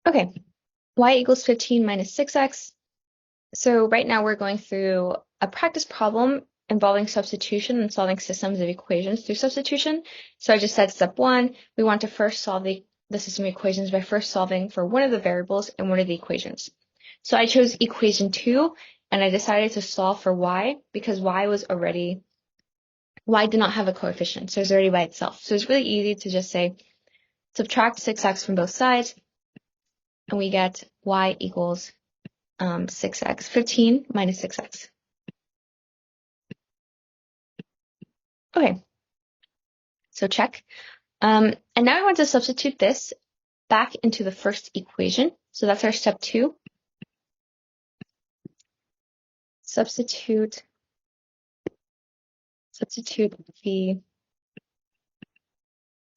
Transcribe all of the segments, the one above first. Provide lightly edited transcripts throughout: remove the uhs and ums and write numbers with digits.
Okay, y equals 15 minus 6x. So right now we're going through a practice problem involving substitution and solving systems of equations through substitution. So I just said step one, we want to first solve the system of equations by first solving for one of the variables and one of the equations. So I chose equation 2, and I decided to solve for y because y did not have a coefficient, so it's already by itself. So it's really easy to just say subtract 6x from both sides, and we get y equals 6x, 15 minus 6x. Okay, so check. And now I want to substitute this back into the first equation. So that's our step 2. Substitute the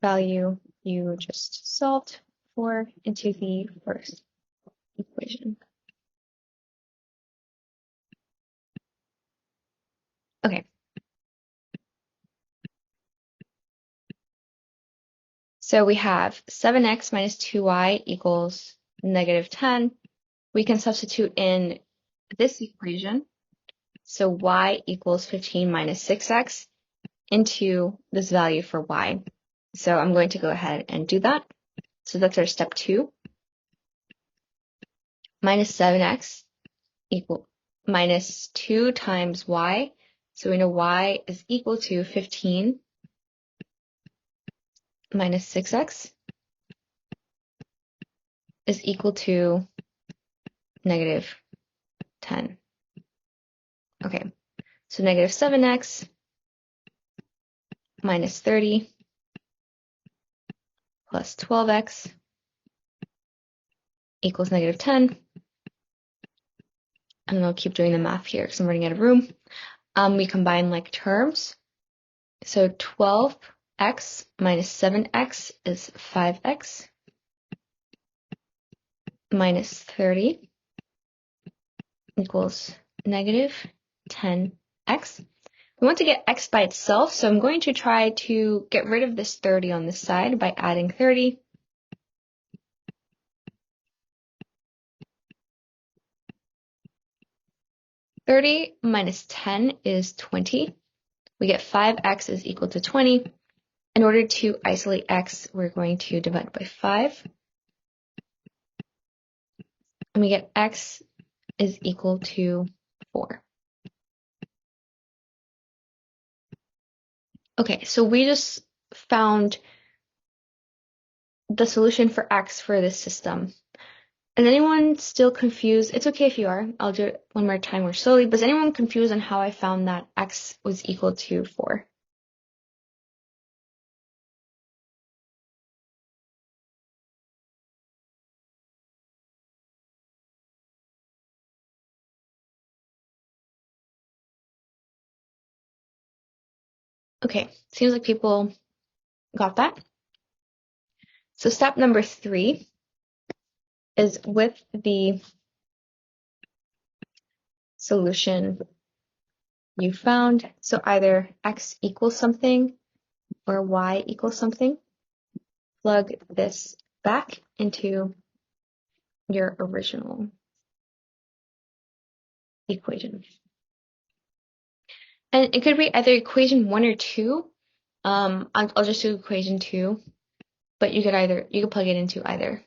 value you just solved for into the first equation. Okay. So we have 7x minus 2y equals negative 10. We can substitute in this equation. So y equals 15 minus 6x into this value for y. So I'm going to go ahead and do that. So that's our step 2. Minus 7x equal minus 2 times y. So we know y is equal to 15 minus 6x is equal to negative 10. Okay, so negative 7x minus 30 plus 12x equals negative 10. And I'll keep doing the math here because I'm running out of room. We combine like terms. So 12x minus 7x is 5x minus 30 equals negative 10x. We want to get x by itself, so I'm going to try to get rid of this 30 on this side by adding 30. Thirty minus 10 is 20. We get 5x is equal to 20. In order to isolate x, we're going to divide by 5. And we get x is equal to 4. Okay, so we just found the solution for x for this system. Is anyone still confused? It's okay if you are. I'll do it one more time more slowly. But is anyone confused on how I found that x was equal to 4? Okay, seems like people got that. So step number 3 is with the solution you found. So either x equals something or y equals something. Plug this back into your original equation. And it could be either equation 1 or 2. I'll just do equation 2, but you could plug it into either.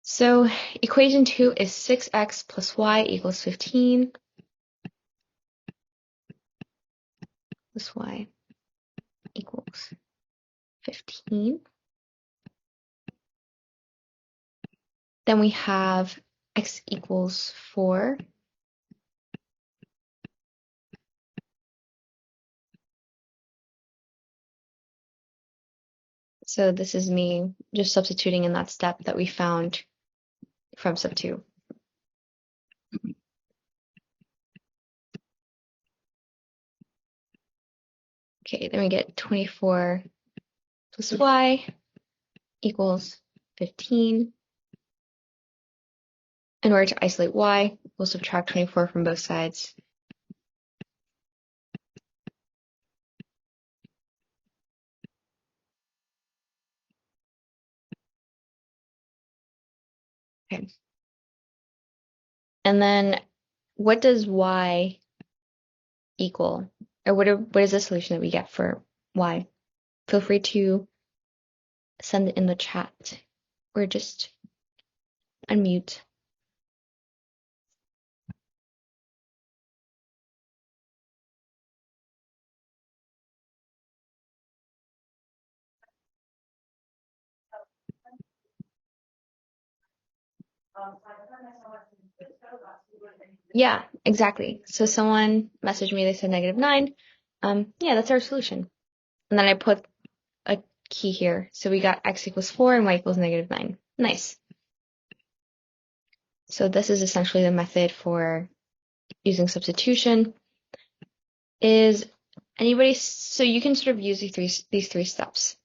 So equation 2 is 6x plus y equals 15 plus y equals 15. Then we have x equals 4. So this is me just substituting in that step that we found from step 2. Okay, then we get 24 plus y equals 15. In order to isolate y, we'll subtract 24 from both sides. Okay. And then what does y equal? Or what is the solution that we get for y? Feel free to send it in the chat or just unmute. Yeah, exactly. So someone messaged me, they said -9. Yeah, that's our solution. And then I put a key here. So we got x equals 4 and y equals -9. Nice. So this is essentially the method for using substitution. So you can sort of use these three steps.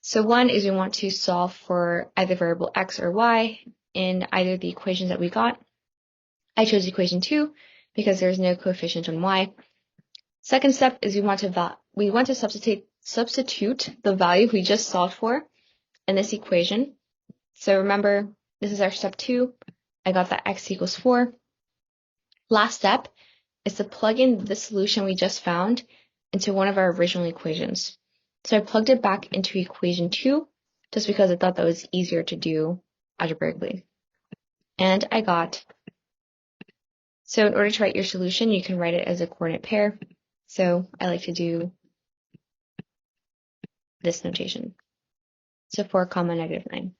So one is we want to solve for either variable x or y in either the equations that we got. I chose equation 2 because there's no coefficient on y. Second step is we want to substitute the value we just solved for in this equation. So remember, this is our step 2. I got that x equals 4. Last step is to plug in the solution we just found into one of our original equations. So I plugged it back into equation 2 just because I thought that was easier to do algebraically. And I got, so in order to write your solution, you can write it as a coordinate pair. So I like to do this notation. So 4, -9.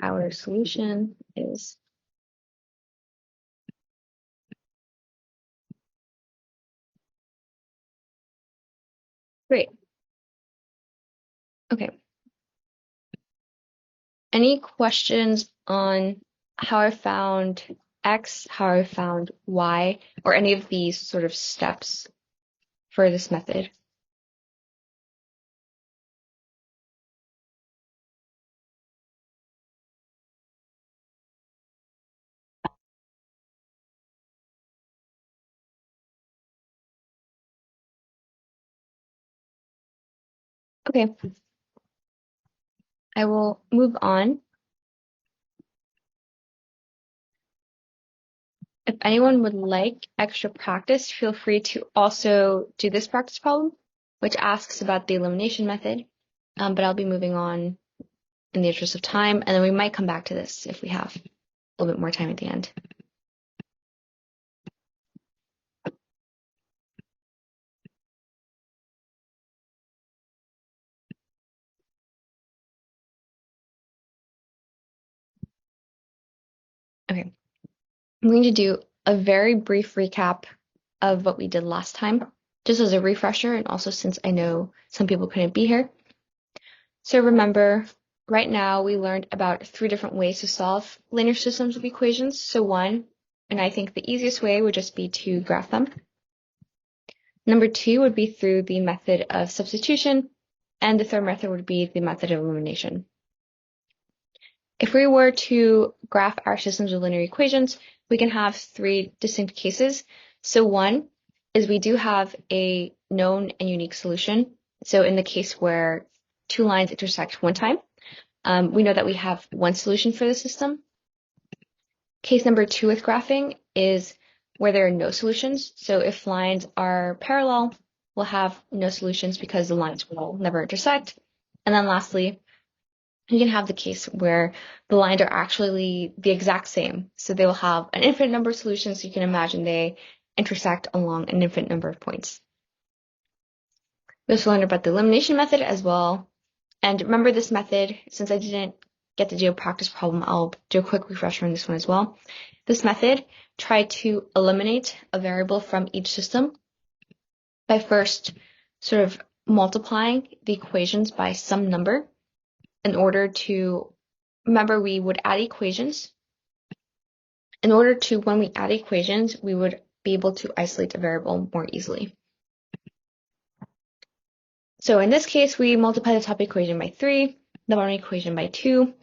Our solution is great. Okay. Any questions on how I found x, how I found y, or any of these sort of steps for this method? Okay. I will move on. If anyone would like extra practice, feel free to also do this practice problem, which asks about the elimination method. But I'll be moving on in the interest of time, and then we might come back to this if we have a little bit more time at the end. Okay. I'm going to do a very brief recap of what we did last time, just as a refresher, and also since I know some people couldn't be here. So remember, right now we learned about 3 different ways to solve linear systems of equations. So one, and I think the easiest way would just be to graph them. Number 2 would be through the method of substitution, and the third method would be the method of elimination. If we were to graph our systems of linear equations, we can have 3 distinct cases. So one is we do have a known and unique solution. So in the case where 2 lines intersect one time, we know that we have one solution for the system. Case number 2 with graphing is where there are no solutions. So if lines are parallel, we'll have no solutions because the lines will never intersect. And then lastly, you can have the case where the lines are actually the exact same. So they will have an infinite number of solutions. So you can imagine they intersect along an infinite number of points. We also learned about the elimination method as well. And remember this method, since I didn't get to do a practice problem, I'll do a quick refresher on this one as well. This method tried to eliminate a variable from each system by first sort of multiplying the equations by some number in order to, remember we would add equations. In order to, when we add equations, we would be able to isolate a variable more easily. So in this case, we multiply the top equation by 3, the bottom equation by 2.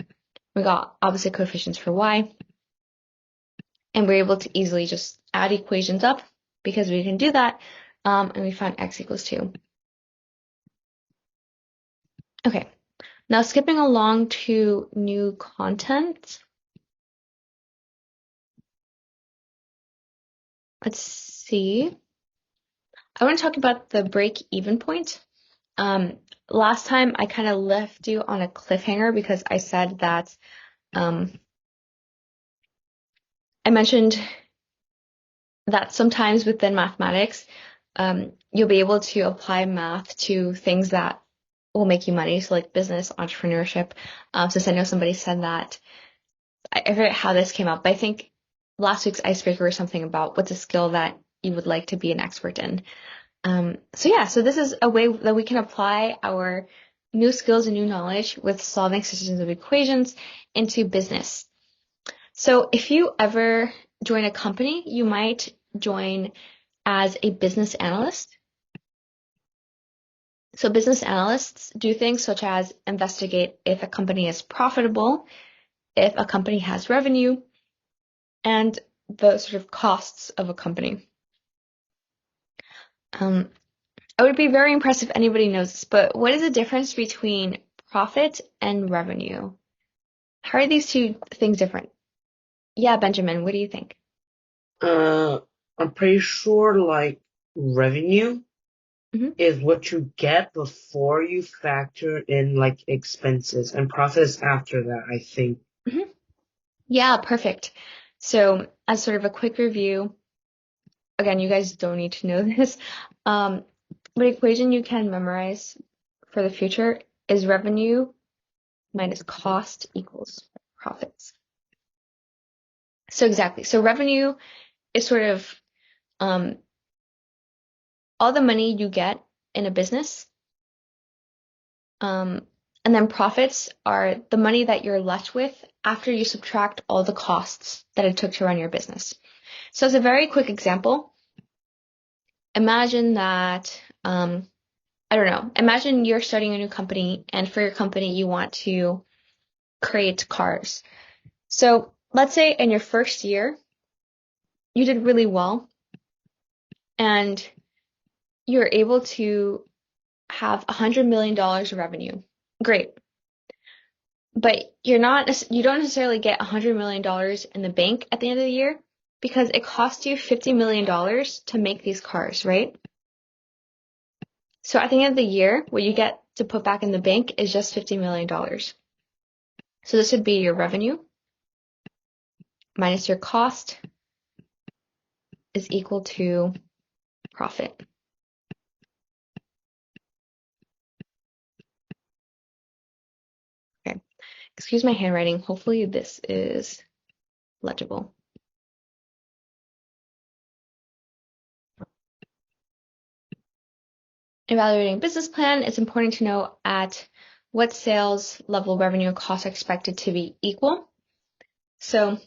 We got opposite coefficients for y. And we're able to easily just add equations up because we can do that. And we found x equals 2. Okay, Now, skipping along to new content. Let's see. I want to talk about the break-even point. Last time I kind of left you on a cliffhanger because I said that I mentioned that sometimes within mathematics, you'll be able to apply math to things that will make you money, so like business, entrepreneurship. Since I know somebody said that, I forget how this came up, but I think last week's icebreaker was something about what's a skill that you would like to be an expert in. So this is a way that we can apply our new skills and new knowledge with solving systems of equations into business. So if you ever join a company, you might join as a business analyst. So business analysts do things such as investigate if a company is profitable, if a company has revenue, and the sort of costs of a company. I would be very impressed if anybody knows this, but what is the difference between profit and revenue? How are these two things different? Yeah, Benjamin, what do you think? I'm pretty sure like revenue is what you get before you factor in like expenses, and profit is after that, I think. Mm-hmm. Yeah, perfect. So as sort of a quick review, again, you guys don't need to know this, but equation you can memorize for the future is revenue minus cost equals profits. So exactly. So revenue is sort of all the money you get in a business. And then profits are the money that you're left with after you subtract all the costs that it took to run your business. So as a very quick example, imagine that, imagine you're starting a new company, and for your company, you want to create cars. So let's say in your first year, you did really well, and you're able to have $100 million revenue. Great. But you don't necessarily get $100 million in the bank at the end of the year because it costs you $50 million to make these cars, right? So at the end of the year, what you get to put back in the bank is just $50 million. So this would be your revenue minus your cost is equal to profit. Okay. Excuse my handwriting. Hopefully this is legible. Evaluating business plan, it's important to know at what sales level revenue and costs are expected to be equal. So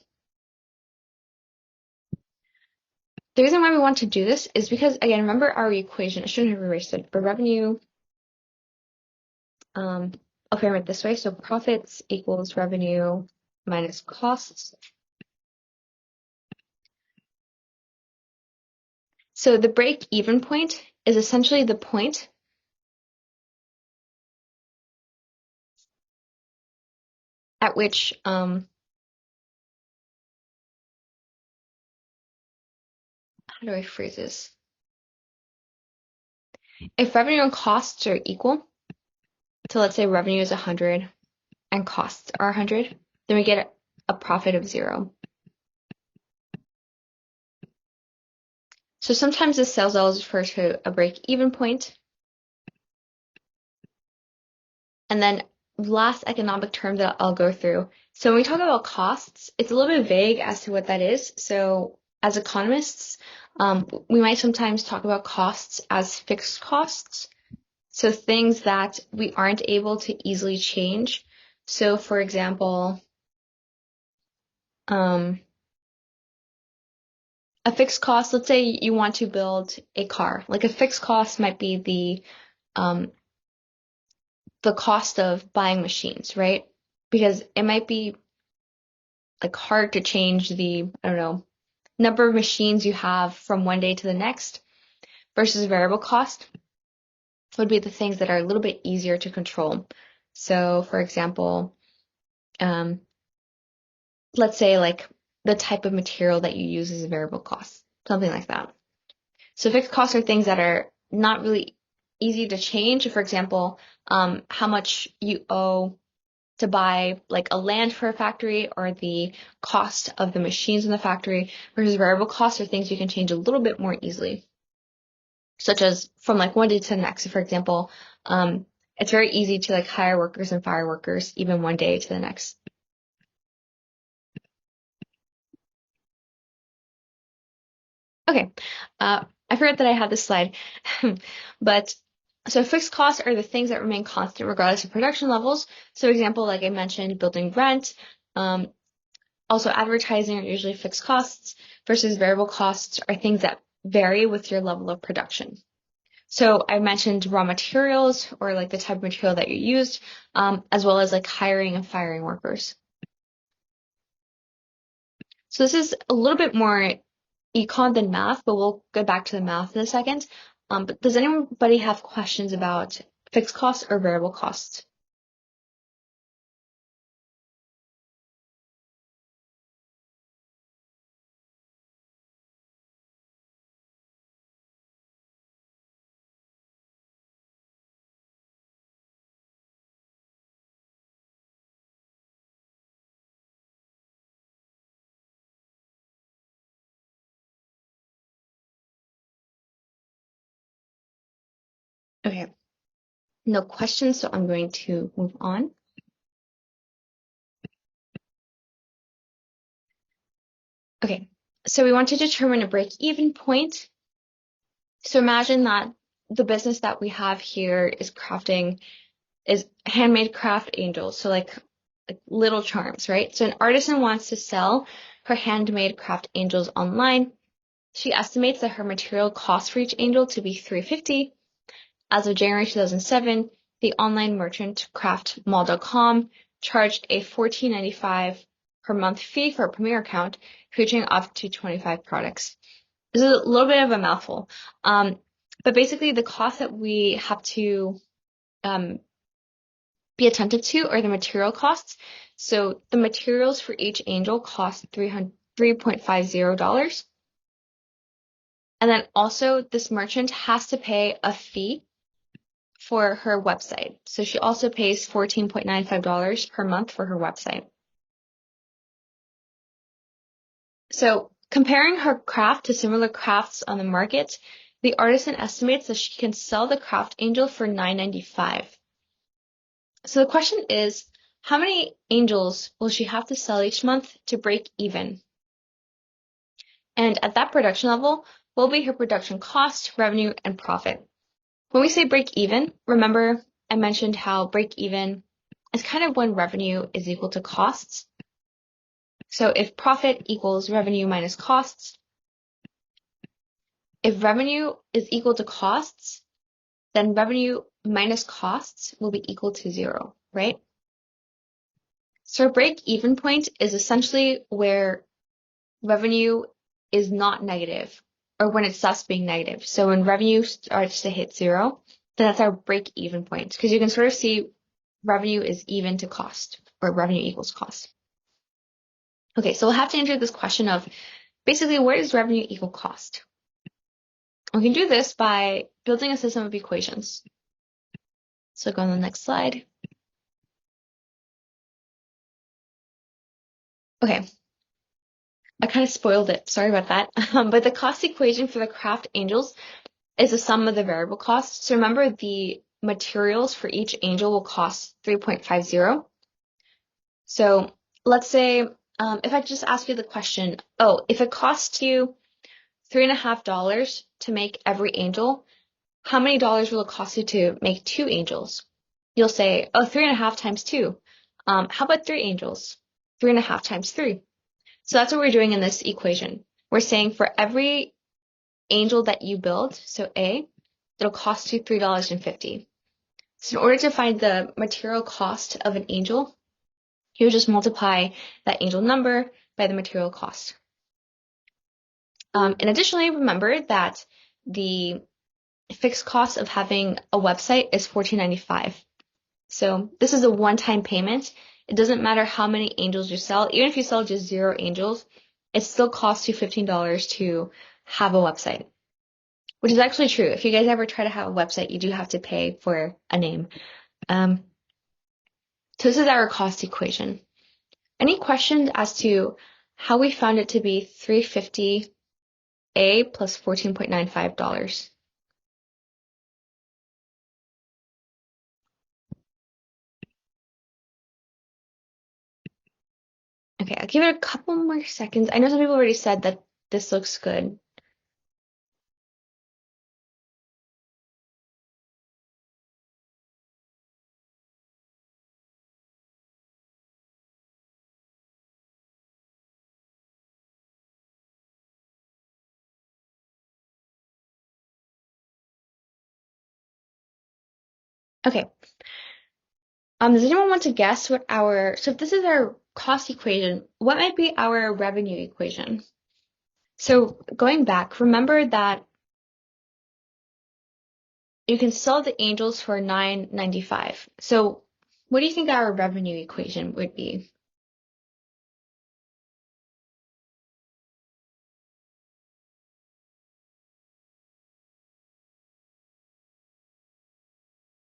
the reason why we want to do this is because, again, remember our equation. I shouldn't have erased it, but revenue, I'll frame it this way. So profits equals revenue minus costs. So the break-even point is essentially the point at which, how do I phrase this? If revenue and costs are equal, so let's say revenue is 100 and costs are 100, then we get a profit of 0. So sometimes the sales level is referred to a break-even point. And then last economic term that I'll go through. So when we talk about costs, it's a little bit vague as to what that is. So as economists, we might sometimes talk about costs as fixed costs. So things that we aren't able to easily change. So for example, a fixed cost, let's say you want to build a car. Like a fixed cost might be the cost of buying machines, right? Because it might be like hard to change the, number of machines you have from one day to the next versus variable cost would be the things that are a little bit easier to control. So for example, let's say like the type of material that you use is a variable cost, something like that. So fixed costs are things that are not really easy to change. For example, how much you owe to buy like a land for a factory or the cost of the machines in the factory versus variable costs are things you can change a little bit more easily, such as from like one day to the next. So for example, it's very easy to like hire workers and fire workers even one day to the next. Okay, I forgot that I had this slide, but so fixed costs are the things that remain constant regardless of production levels. So example, like I mentioned, building rent, also advertising are usually fixed costs versus variable costs are things that vary with your level of production. So I mentioned raw materials or like the type of material that you used, as well as like hiring and firing workers. So this is a little bit more econ than math, but we'll go back to the math in a second. But does anybody have questions about fixed costs or variable costs? Okay, no questions, so I'm going to move on. Okay, so we want to determine a break-even point. So imagine that the business that we have here is handmade craft angels, so like little charms, right? So an artisan wants to sell her handmade craft angels online. She estimates that her material cost for each angel to be $3.50. As of January 2007, the online merchant craftmall.com charged a $14.95 per month fee for a Premier account, featuring up to 25 products. This is a little bit of a mouthful, but basically the cost that we have to be attentive to are the material costs. So the materials for each angel cost $3.50. And then also this merchant has to pay a fee for her website. So she also pays $14.95 per month for her website. So comparing her craft to similar crafts on the market, the artisan estimates that she can sell the craft angel for $9.95. So the question is, how many angels will she have to sell each month to break even? And at that production level, what will be her production cost, revenue, and profit? When we say break even, remember I mentioned how break even is kind of when revenue is equal to costs. So if profit equals revenue minus costs, if revenue is equal to costs, then revenue minus costs will be equal to 0, right? So a break-even point is essentially where revenue is not negative, or when it stops being negative. So when revenue starts to hit 0, then that's our break-even point, because you can sort of see revenue is even to cost, or revenue equals cost. Okay, so we'll have to answer this question of basically where does revenue equal cost? We can do this by building a system of equations. So go on the next slide. Okay, I kind of spoiled it. Sorry about that. But the cost equation for the craft angels is the sum of the variable costs. So remember the materials for each angel will cost $3.50. So let's say if I just ask you the question, if it costs you $3.50 to make every angel, how many dollars will it cost you to make 2 angels? You'll say, 3.5 times 2. How about 3 angels? 3.5 times 3. So that's what we're doing in this equation. We're saying for every angel that you build, so A, it'll cost you $3.50. So in order to find the material cost of an angel, you just multiply that angel number by the material cost. And additionally, remember that the fixed cost of having a website is $14.95. So this is a one-time payment. It doesn't matter how many angels you sell. Even if you sell just 0 angels, it still costs you $15 to have a website, which is actually true. If you guys ever try to have a website, you do have to pay for a name. So this is our cost equation. Any questions as to how we found it to be $350 plus $14.95? Okay, I'll give it a couple more seconds. I know some people already said that this looks good. Okay. Does anyone want to guess what so if this is our cost equation, what might be our revenue equation? So going back, remember that you can sell the angels for $9.95. So what do you think our revenue equation would be?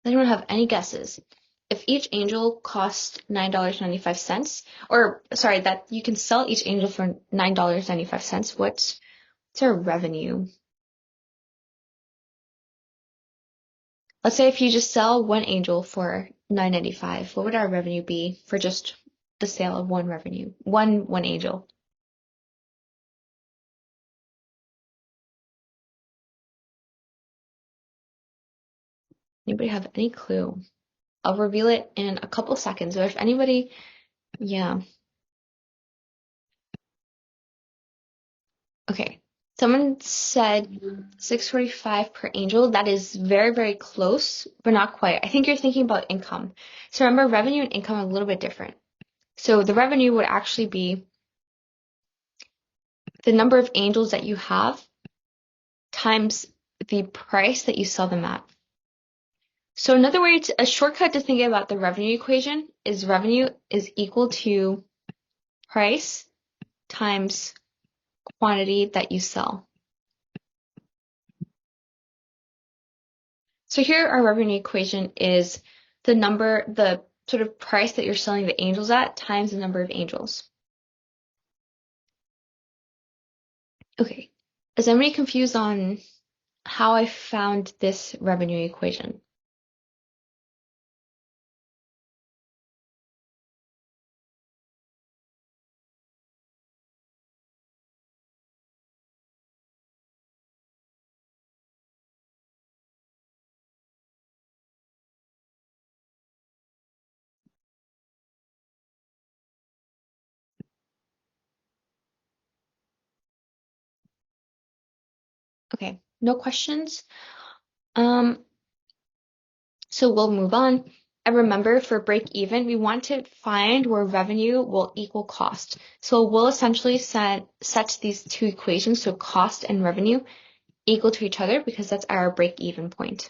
Does anyone have any guesses? If each angel costs $9.95, or sorry, that you can sell each angel for $9.95, what's our revenue? Let's say if you just sell one angel for $9.95, what would our revenue be for just the sale of one angel? Anybody have any clue? I'll reveal it in a couple seconds, but if anybody, yeah. Okay. Someone said 645 per angel. That is very, very close, but not quite. I think you're thinking about income. So remember, revenue and income are a little bit different. So the revenue would actually be the number of angels that you have times the price that you sell them at. So another way a shortcut to thinking about the revenue equation is revenue is equal to price times quantity that you sell. So here our revenue equation is the sort of price that you're selling the angels at times the number of angels. Okay. Is anybody confused on how I found this revenue equation? Okay, no questions. So we'll move on. And remember, for break even, we want to find where revenue will equal cost. So we'll essentially set these two equations, so cost and revenue, equal to each other because that's our break even point.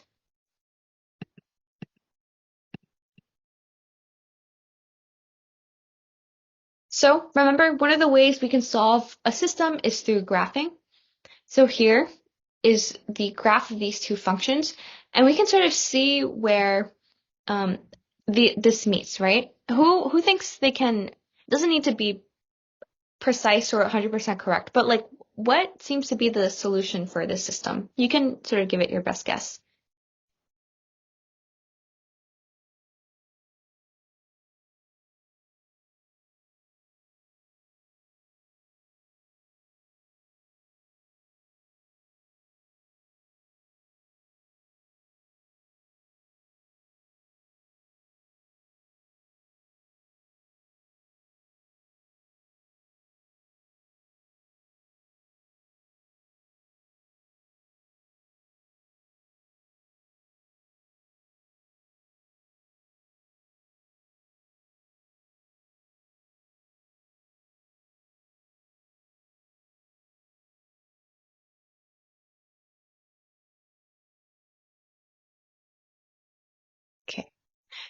So remember, one of the ways we can solve a system is through graphing. So here is the graph of these two functions, and we can sort of see where this meets, right? Who thinks they can, doesn't need to be precise or 100% correct, but like what seems to be the solution for this system? You can sort of give it your best guess.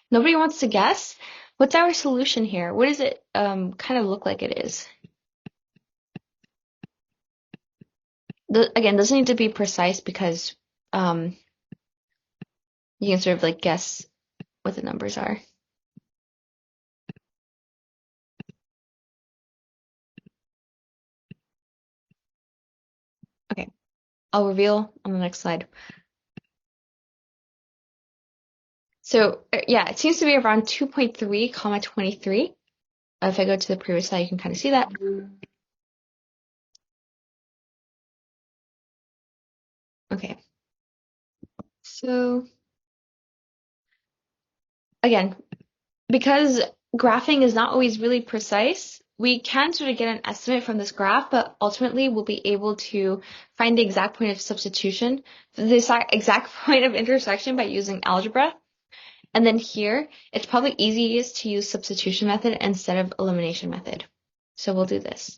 Nobody wants to guess? What's our solution here? What does it kind of look like it is? Again, doesn't need to be precise because you can sort of like guess what the numbers are. Okay, I'll reveal on the next slide. So yeah, it seems to be around 2.3, 23. If I go to the previous slide, you can kind of see that. Okay. So again, because graphing is not always really precise, we can sort of get an estimate from this graph, but ultimately we'll be able to find the exact point of substitution, the exact point of intersection by using algebra. And then here, it's probably easiest to use substitution method instead of elimination method. So we'll do this.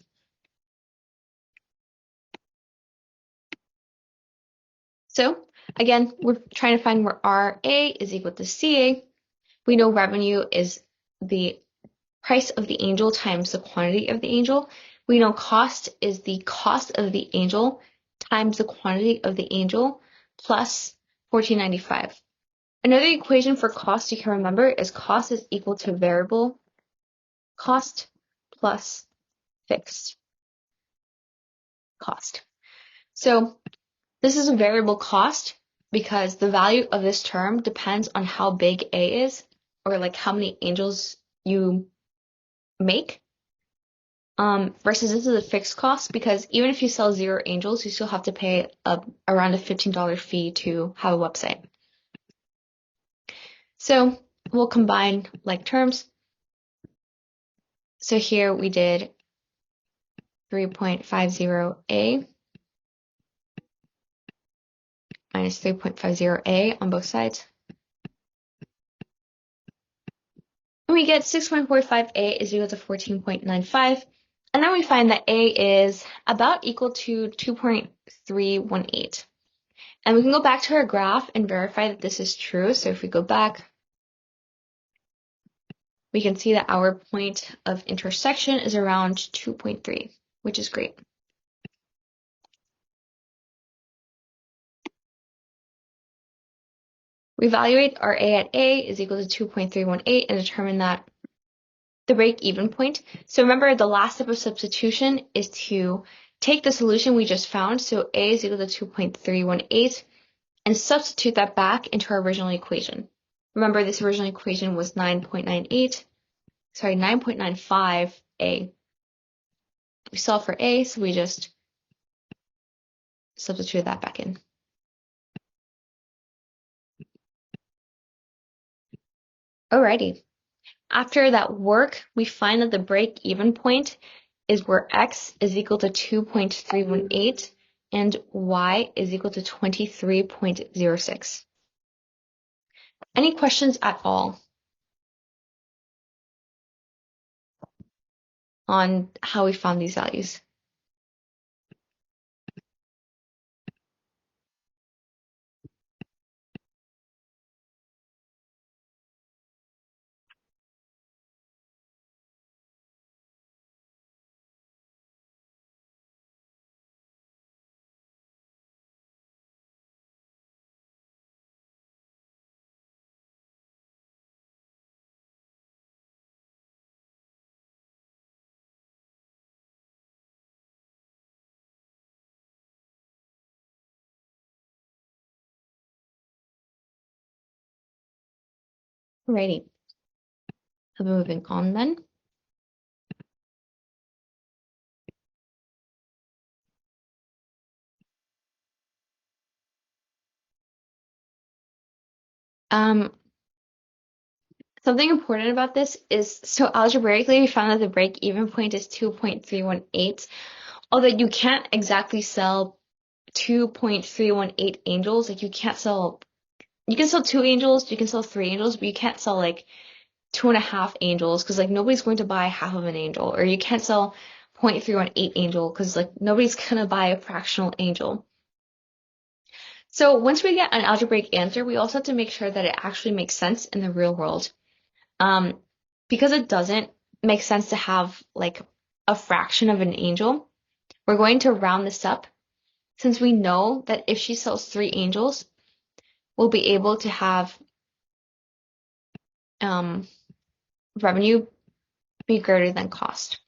So again, we're trying to find where RA is equal to CA. We know revenue is the price of the angel times the quantity of the angel. We know cost is the cost of the angel times the quantity of the angel plus $14.95. Another equation for cost you can remember is cost is equal to variable cost plus fixed cost. So this is a variable cost because the value of this term depends on how big A is, or like how many angels you make. Versus this is a fixed cost because even if you sell 0 angels, you still have to pay around a $15 fee to have a website. So we'll combine like terms. So here we did 3.50A minus 3.50A on both sides. And we get 6.45A is equal to 14.95. And then we find that A is about equal to 2.318. And we can go back to our graph and verify that this is true. So if we go back, we can see that our point of intersection is around 2.3, which is great. We evaluate our A at A is equal to 2.318 and determine that the break-even point. So remember, the last step of substitution is to take the solution we just found, so A is equal to 2.318, and substitute that back into our original equation. Remember, this original equation was 9.95A. We solve for A, so we just substitute that back in. Alrighty. After that work, we find that the break-even point is where X is equal to 2.318 and Y is equal to 23.06. Any questions at all on how we found these values? Alrighty. So moving on then. Something important about this is, so algebraically, we found that the break-even point is 2.318, although you can't exactly sell 2.318 angels. Like you can sell 2 angels, you can sell 3 angels, but you can't sell like 2.5 angels because like nobody's going to buy half of an angel, or you can't sell 0.318 angel because like nobody's gonna buy a fractional angel. So once we get an algebraic answer, we also have to make sure that it actually makes sense in the real world. Because it doesn't make sense to have like a fraction of an angel, we're going to round this up since we know that if she sells 3 angels, we'll be able to have revenue be greater than cost.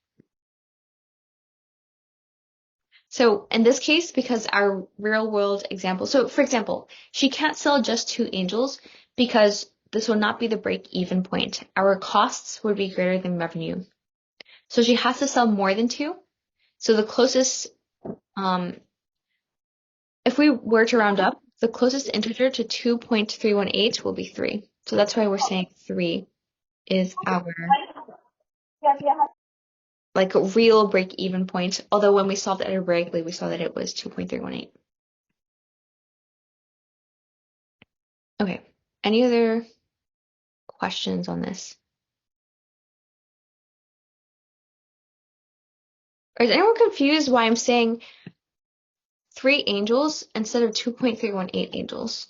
So in this case, because our real world example, so for example, she can't sell just 2 angels because this will not be the break-even point. Our costs would be greater than revenue. So she has to sell more than 2. So the closest, if we were to round up, the closest integer to 2.318 will be 3. So that's why we're saying 3 is our like a real break-even point. Although when we solved it algebraically, we saw that it was 2.318. Okay. Any other questions on this? Or is anyone confused why I'm saying 3 angels instead of 2.318 angels?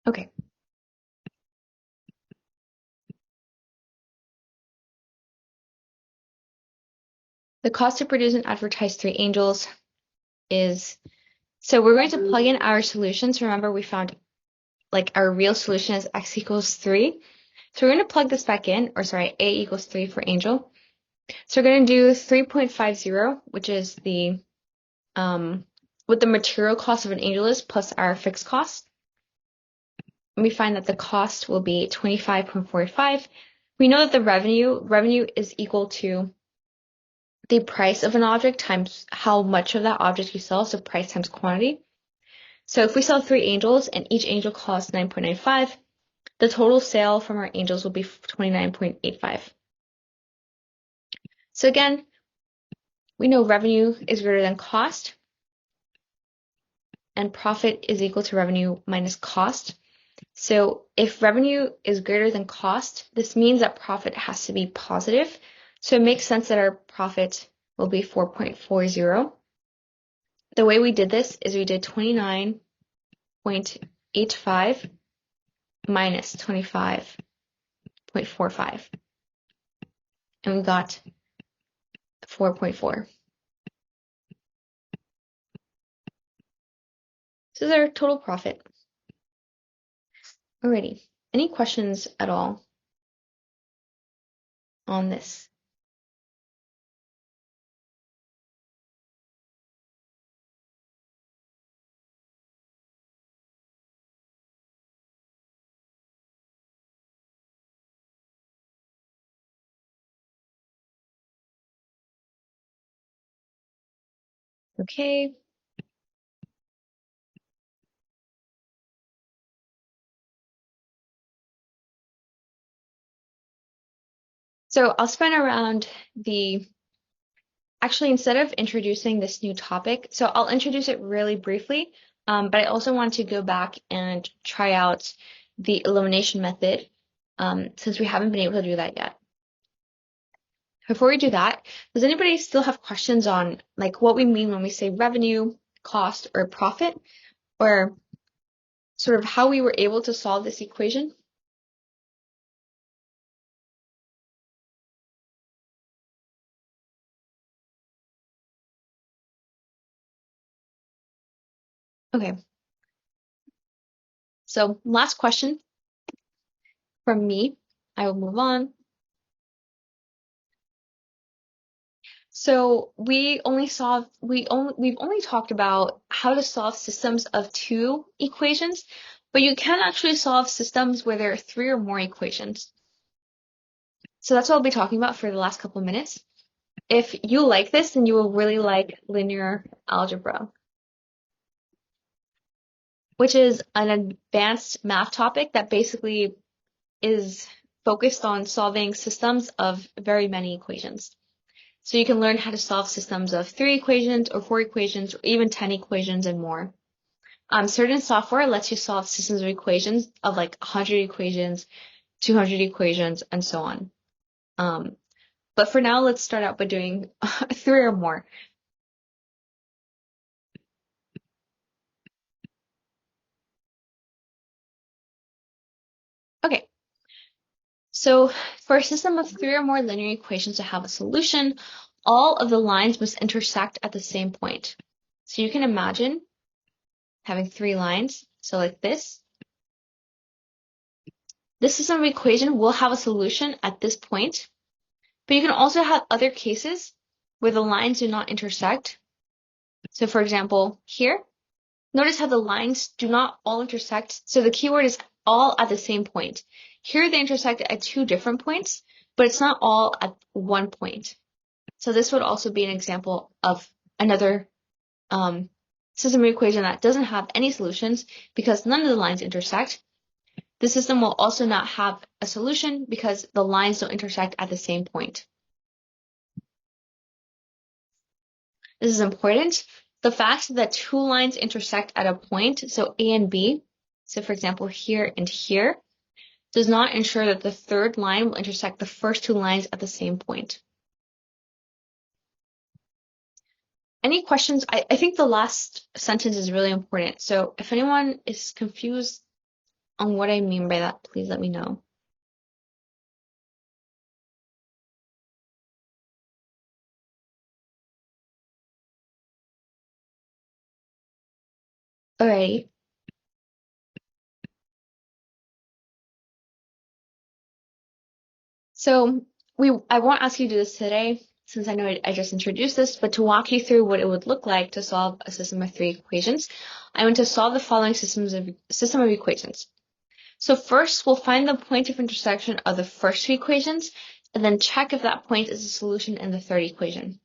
Okay. The cost to produce and advertise 3 angels is, so we're going to plug in our solutions. Remember, we found like our real solution is x equals 3. So we're going to plug this back in, or sorry, a equals 3 for angel. So we're going to do 3.50, which is the what the material cost of an angel is plus our fixed cost. And we find that the cost will be 25.45. We know that the revenue is equal to the price of an object times how much of that object you sell, so price times quantity. So if we sell 3 angels and each angel costs 9.95, the total sale from our angels will be 29.85. So again, we know revenue is greater than cost, and profit is equal to revenue minus cost. So if revenue is greater than cost, this means that profit has to be positive. So it makes sense that our profit will be 4.40. The way we did this is we did 29.85 minus 25.45. And we got 4.4. So this is our total profit. Alrighty. Any questions at all on this? Okay. So I'll spin around actually, instead of introducing this new topic, so I'll introduce it really briefly, but I also want to go back and try out the elimination method, since we haven't been able to do that yet. Before we do that, does anybody still have questions on like what we mean when we say revenue, cost, or profit, or sort of how we were able to solve this equation? Okay. So last question from me. I will move on. So we've only talked about how to solve systems of 2 equations, but you can actually solve systems where there are 3 or more equations. So that's what I'll be talking about for the last couple of minutes. If you like this, then you will really like linear algebra, which is an advanced math topic that basically is focused on solving systems of very many equations. So you can learn how to solve systems of 3 equations or 4 equations or even 10 equations and more. Certain software lets you solve systems of equations of like 100 equations, 200 equations, and so on. But for now, let's start out by doing 3 or more. Okay. So for a system of 3 or more linear equations to have a solution, all of the lines must intersect at the same point. So you can imagine having 3 lines, so like this. This system of equation will have a solution at this point, but you can also have other cases where the lines do not intersect. So for example, here, notice how the lines do not all intersect. So the keyword is all at the same point. Here they intersect at 2 different points, but it's not all at 1 point. So this would also be an example of another system of equation that doesn't have any solutions because none of the lines intersect. The system will also not have a solution because the lines don't intersect at the same point. This is important. The fact that 2 lines intersect at a point, so A and B, so for example here and here, does not ensure that the third line will intersect the first 2 lines at the same point. Any questions? I think the last sentence is really important. So if anyone is confused on what I mean by that, please let me know. Alrighty. So I won't ask you to do this today, since I know I just introduced this, but to walk you through what it would look like to solve a system of 3 equations, I want to solve the following system of equations. So first, we'll find the point of intersection of the first 2 equations, and then check if that point is a solution in the third equation.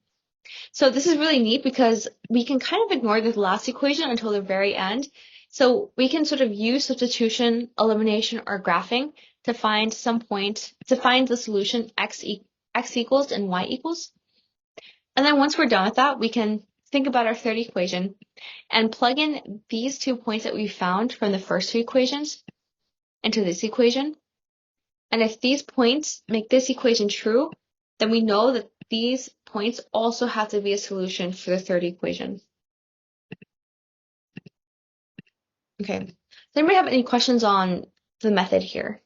So this is really neat because we can kind of ignore the last equation until the very end. So we can sort of use substitution, elimination, or graphing to find the solution x equals and y equals. And then once we're done with that, we can think about our third equation and plug in these 2 points that we found from the first 2 equations into this equation. And if these points make this equation true, then we know that these points also have to be a solution for the third equation. Okay. Does anybody have any questions on the method here?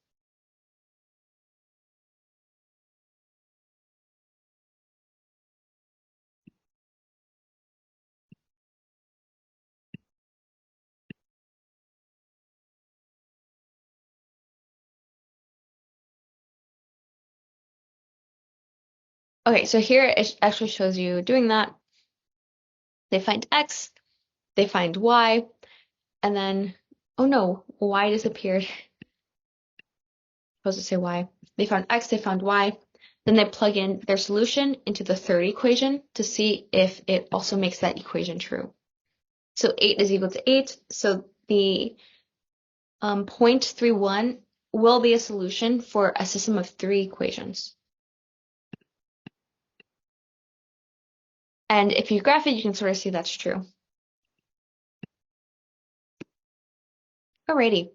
Okay, so here it actually shows you doing that. They find x, they find y, and then, oh no, y disappeared. Supposed to say y. They found x, they found y. Then they plug in their solution into the third equation to see if it also makes that equation true. So 8 is equal to 8, so the 0.31 will be a solution for a system of 3 equations. And if you graph it, you can sort of see that's true. Alrighty.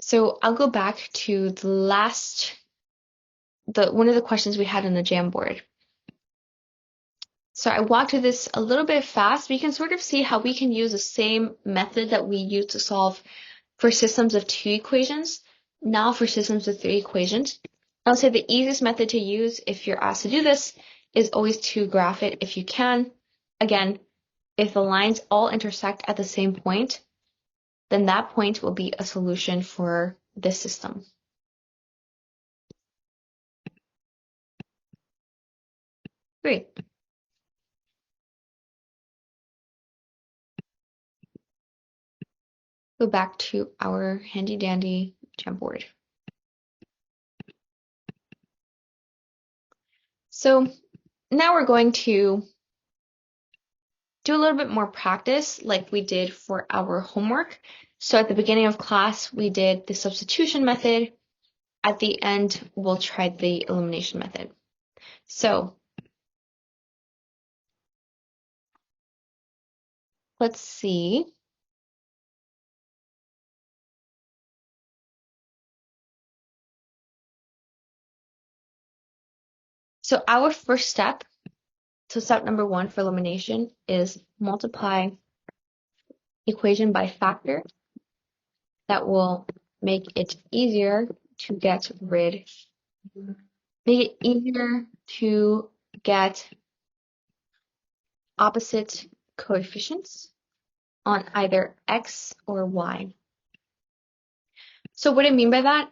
So I'll go back to one of the questions we had on the Jamboard. So I walked through this a little bit fast, but you can sort of see how we can use the same method that we use to solve for systems of 2 equations, now for systems of 3 equations. I'll say the easiest method to use if you're asked to do this is always to graph it if you can. Again, if the lines all intersect at the same point, then that point will be a solution for this system. 3. Go back to our handy dandy Jamboard. So now we're going to do a little bit more practice like we did for our homework. So at the beginning of class, we did the substitution method. At the end, we'll try the elimination method. So let's see. So our first step, so step number 1 for elimination is multiply equation by factor. That will make it easier to get opposite coefficients on either x or y. So what I mean by that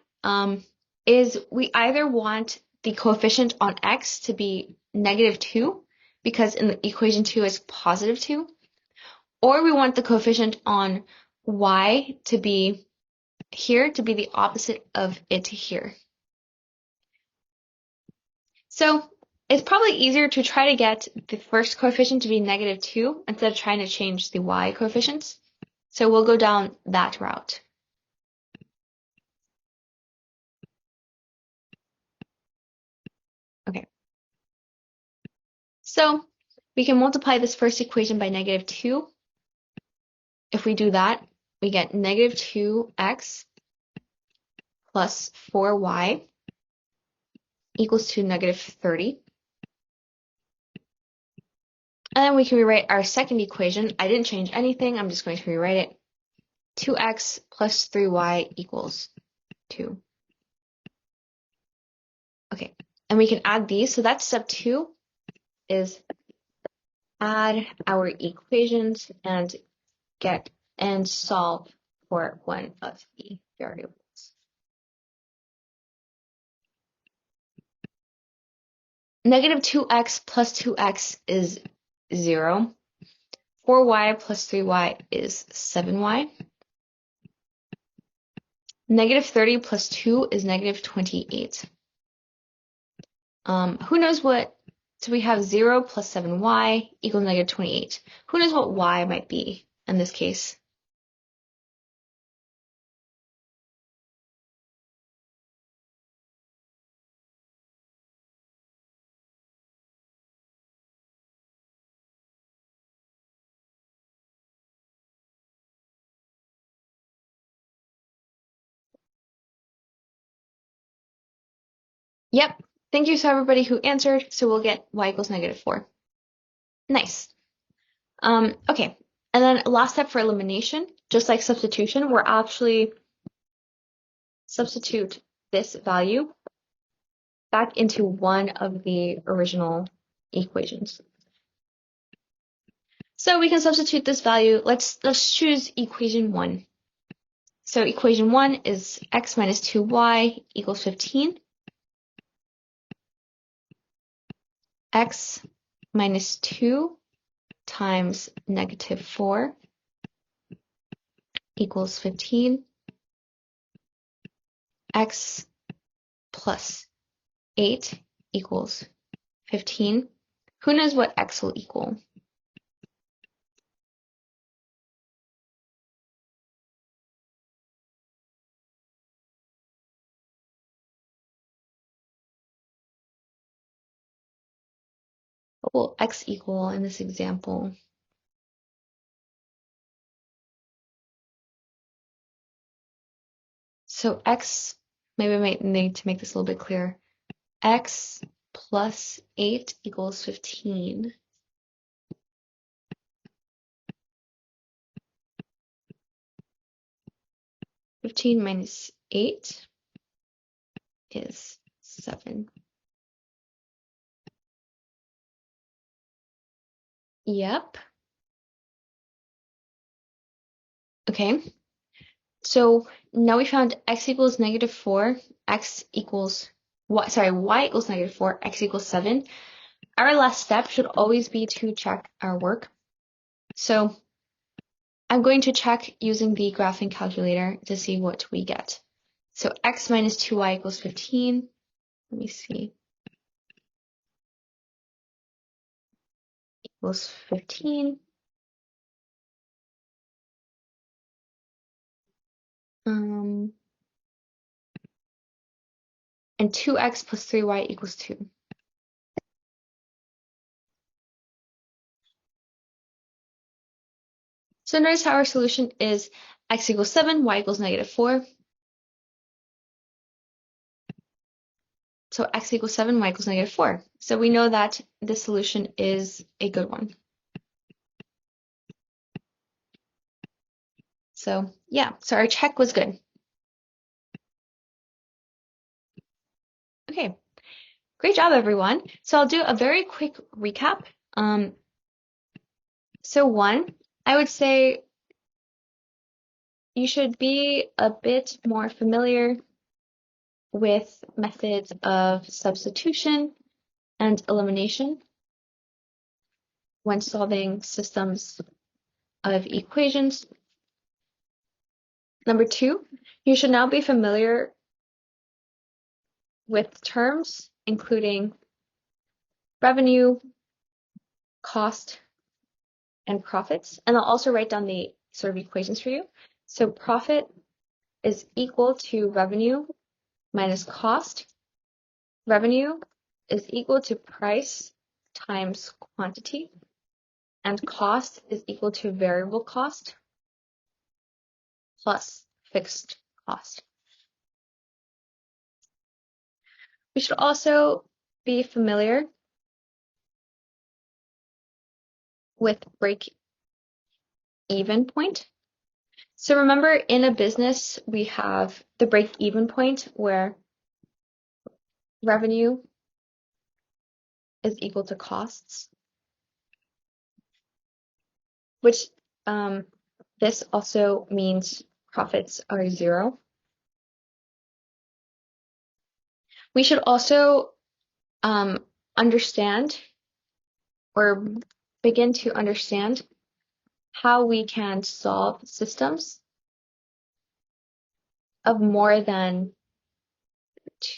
is we either want the coefficient on x to be -2 because in the equation 2 is +2, or we want the coefficient on y to be here to be the opposite of it here. So it's probably easier to try to get the first coefficient to be -2 instead of trying to change the y coefficients. So we'll go down that route. Okay. So we can multiply this first equation by -2. If we do that, we get -2x plus 4y equals to -30. And then we can rewrite our second equation. I didn't change anything. I'm just going to rewrite it. 2x plus 3y equals 2. Okay, and we can add these. So that's step 2, is add our equations and solve for one of the variables. -2x plus 2x is 0. 4y plus 3y is 7y. -30 plus 2 is -28. Who knows what? So we have 0 plus 7y equals -28. Who knows what y might be in this case? Yep. Thank you to everybody who answered. So we'll get y equals -4. Nice. Okay. And then last step for elimination, just like substitution, we're actually substitute this value back into one of the original equations. So we can substitute this value. Let's choose equation 1. So equation 1 is x minus 2y equals 15. X minus 2 times -4 equals 15. X plus 8 equals 15. Who knows what x will equal? What will x equal in this example? So x, maybe I might need to make this a little bit clearer. X plus 8 equals 15. Fifteen minus 8 is 7. Yep. Okay. So now we found x equals -4, y equals -4, x equals 7. our last step should always be to check our work. So I'm going to check using the graphing calculator to see what we get. So x minus 2y equals 15. Let me see. Equals 15. And 2x plus 3y equals 2. So notice how our solution is x equals 7, y equals -4. So x equals 7, y equals -4. So we know that this solution is a good one. So yeah, so our check was good. Okay, great job, everyone. So I'll do a very quick recap. So one, I would say you should be a bit more familiar with methods of substitution and elimination when solving systems of equations. Number two, you should now be familiar with terms including revenue, cost, and profits. And I'll also write down the sort of equations for you. So profit is equal to revenue minus cost. Revenue is equal to price times quantity. And cost is equal to variable cost plus fixed cost. We should also be familiar with break-even point. So remember, in a business, we have the break-even point where revenue is equal to costs, which this also means profits are 0. We should also understand or begin to understand how we can solve systems of more than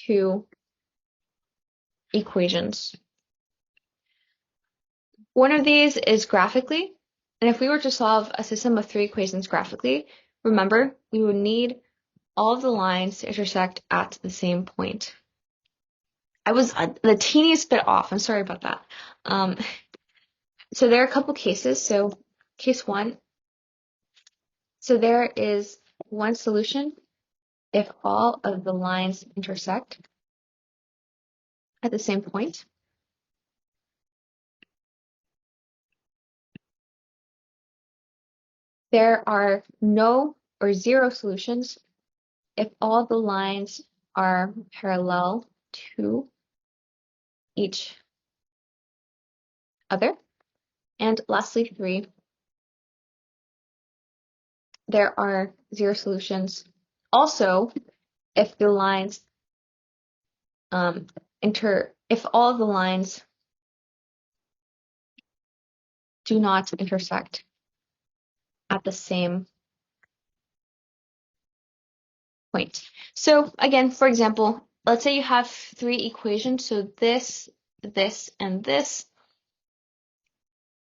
2 equations. One of these is graphically, and if we were to solve a system of 3 equations graphically, remember, we would need all of the lines to intersect at the same point. I was the teeniest bit off. I'm sorry about that. So there are a couple cases. So case 1. So there is one solution if all of the lines intersect at the same point. There are no or 0 solutions if all the lines are parallel to each other. And lastly, 3, there are 0 solutions also if the lines if all of the lines do not intersect at the same point. So again, for example, let's say you have 3 equations, so this, and this.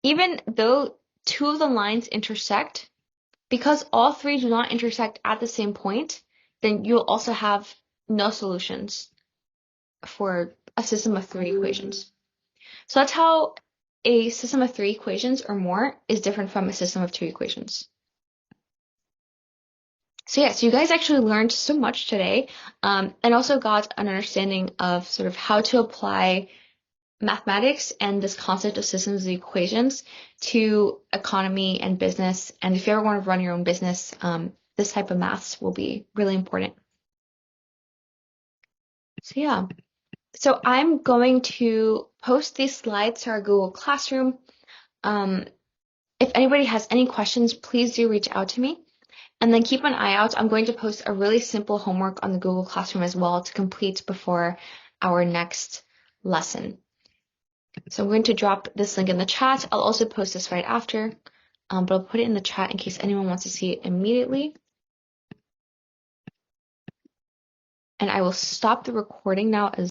Even though 2 of the lines intersect, because all 3 do not intersect at the same point, then you'll also have no solutions for a system of 3 equations. So that's how a system of 3 equations or more is different from a system of 2 equations. So yeah, so you guys actually learned so much today, and also got an understanding of sort of how to apply mathematics and this concept of systems of equations to economy and business. And if you ever want to run your own business, this type of maths will be really important. So yeah, so I'm going to post these slides to our Google Classroom. If anybody has any questions, please do reach out to me. And then keep an eye out. I'm going to post a really simple homework on the Google Classroom as well to complete before our next lesson. So I'm going to drop this link in the chat. I'll also post this right after, but I'll put it in the chat in case anyone wants to see it immediately. And I will stop the recording now as